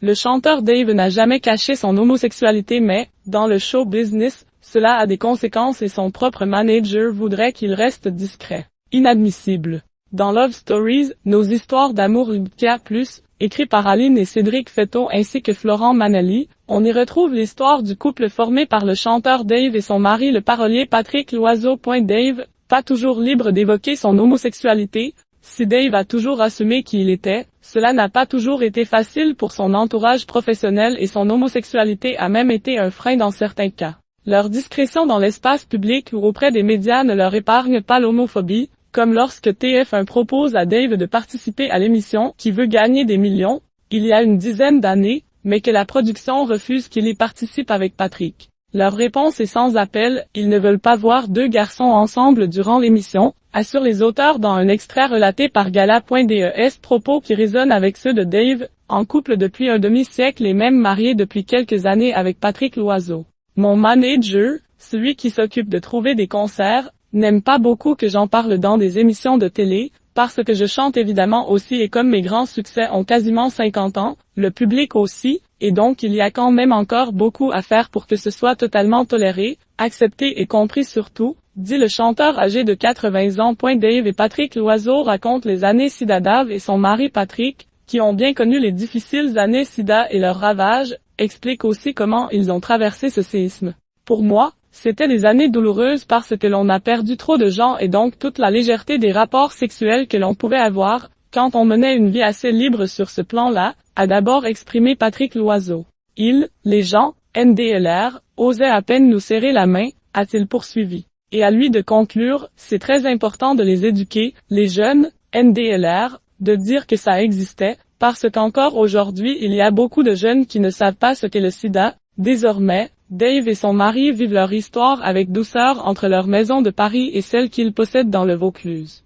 Le chanteur Dave n'a jamais caché son homosexualité mais, dans le show business, cela a des conséquences et son propre manager voudrait qu'il reste discret. Inadmissible. Dans Love Stories, nos histoires d'amour LGBTQIA+, écrit par Aline et Cédric Fetto ainsi que Florent Manali, on y retrouve l'histoire du couple formé par le chanteur Dave et son mari le parolier Patrick Loiseau. Dave, pas toujours libre d'évoquer son homosexualité. Si Dave a toujours assumé qui il était, cela n'a pas toujours été facile pour son entourage professionnel et son homosexualité a même été un frein dans certains cas. Leur discrétion dans l'espace public ou auprès des médias ne leur épargne pas l'homophobie, comme lorsque TF1 propose à Dave de participer à l'émission Qui veut gagner des millions, il y a une dizaine d'années, mais que la production refuse qu'il y participe avec Patrick. Leur réponse est sans appel, ils ne veulent pas voir deux garçons ensemble durant l'émission, assurent les auteurs dans un extrait relaté par Gala.des, propos qui résonnent avec ceux de Dave, en couple depuis un demi-siècle et même marié depuis quelques années avec Patrick Loiseau. Mon manager, celui qui s'occupe de trouver des concerts, n'aime pas beaucoup que j'en parle dans des émissions de télé, parce que je chante évidemment aussi et comme mes grands succès ont quasiment 50 ans, le public aussi, et donc il y a quand même encore beaucoup à faire pour que ce soit totalement toléré, accepté et compris surtout, dit le chanteur âgé de 80 ans. Dave et Patrick Loiseau racontent les années SIDA. Dave et son mari Patrick, qui ont bien connu les difficiles années SIDA et leurs ravages, expliquent aussi comment ils ont traversé ce séisme. Pour moi, c'était des années douloureuses parce que l'on a perdu trop de gens et donc toute la légèreté des rapports sexuels que l'on pouvait avoir, quand on menait une vie assez libre sur ce plan-là, a d'abord exprimé Patrick Loiseau. Les gens, NDLR, osaient à peine nous serrer la main, a-t-il poursuivi. Et à lui de conclure, c'est très important de les éduquer, les jeunes, NDLR, de dire que ça existait, parce qu'encore aujourd'hui il y a beaucoup de jeunes qui ne savent pas ce qu'est le sida. Désormais, Dave et son mari vivent leur histoire avec douceur entre leur maison de Paris et celle qu'ils possèdent dans le Vaucluse.